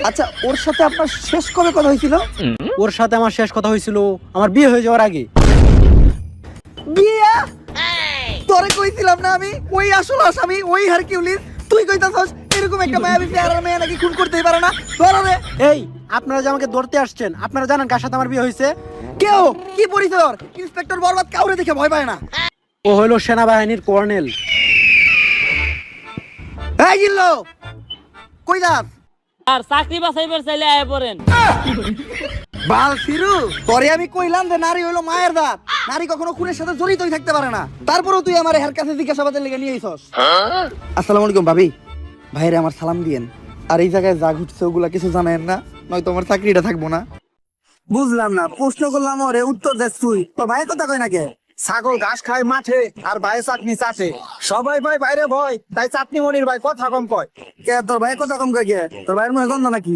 আচ্ছা, ওর সাথে আপনার শেষ কবে কথা হয়েছিল? ওর সাথে আমার শেষ কথা হয়েছিল আমার বিয়ে হয়ে যাওয়ার আগে। বিয়া? তোরে কইছিলাম না আমি ওই আসল আসামি, ওই হারকিউলিস। তুই কইতাছস এরকম একটা মায়াবী চেহারার মেয়ে নাকি খুন করতেই পারে না? ধরো রে। এই আপনারা যে আমাকে ধরতে আসছেন, আপনারা জানেন কার সাথে আমার বিয়ে হয়েছে? কেউ কি পরিচয় ওর? ইন্সপেক্টর বরবাদ কাউরে দেখে ভয় পায় না। ও হলো সেনাবাহিনীর কর্নেল। এই গিল্লো, কই যাস? আর চাকরি বাছাইবার চাইলে আয় পড়েন। বাল ফিরু, তোরে আমি কইলাম যে নারী হইলো মায়ের দাঁত, নারী কখনো খুনের সাথে জড়িতই থাকতে পারে না। তারপরেও তুই আমার হের কাছে জিজ্ঞাসাবাদের লেগে নিয়ে আইছস। আসসালামু আলাইকুম ভাবি, ভাইরে আমার সালাম দিয়েন। আর এই জায়গায় যা ঘুরছে ওগুলা কিছু জানেন না, নয়তো আমার চাকরিটা থাকবো না। বুঝলাম না, প্রশ্ন করলাম ওরে উত্তর দেস তুই। তো ভাই কথা কই না কে? ছাগল ঘাস খায় মাঠে আর ভাই চাটনি চাটে। সবাই ভাই বাইরে ভয়, তাই চাটনি মনির ভাই কথা কম কয়। কে তোর ভাই কথা কম কই কে? তোর ভাইয়ের মুখে গন্ধ নাকি?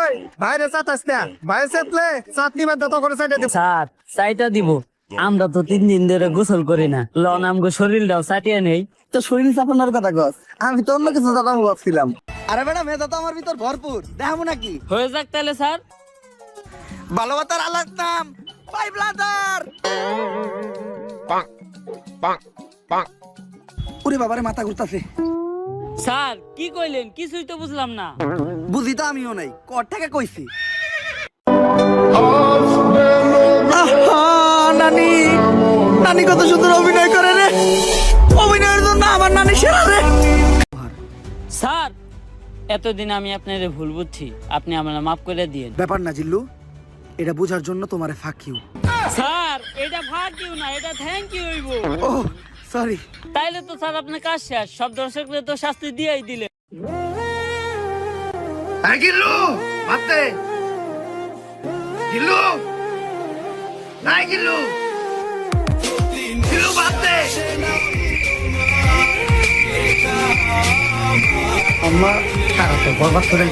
এই, বাইরে চাটাস না, ভাই চেতলে চাটনি বাদ দত করে চাইতে দিব। স্যার চাইটা দিব, আমরা তো 3 দিন ধরে গোসল করি না, লন আমগো শরীরটাও চাটিয়ে নেই। তো শরীর চাপানোর কথা কস, আমি তো অন্য কিছু চাপাবো ভাবছিলাম। আরে বেটা, মেধা তো আমার ভিতর ভরপুর, দেখাবো নাকি? হয়ে যাক তাহলে স্যার। ভালোবাসার আলাদ নাম পাই ব্লাদার। ওরে বাবারে, মাথা ঘুরতাছে। স্যার কি কইলেন? কিছুই তো বুঝলাম না। বুঝি তো আমিও নাই, কর থেকে কইছি। নানি, নানি কত সুন্দর অভিনয় করে রে। অভিনয়ের জন্য আমার নানি সেরা রে। স্যার এতদিন আমি আপনারে ভুল বুঝছি, আপনি আমার মাফ করে দিয়েন। ব্যাপার না জিল্লু, এটা বোঝার জন্য তোমারে ফাঁক ইউ। স্যার এটা ভাগ ইউ না, এটা থ্যাংক ইউ হইব। ও সরি। তাইলে তো স্যার আপনার কাজ শেষ, সব দর্শকদের তো শাস্তি দিয়েই দিলে। গিল্লু ভাবতে, গিল্লু নাই, গিল্লু গিল্লু ভাবতে। আম্মা খারাপ, বরবাদ করে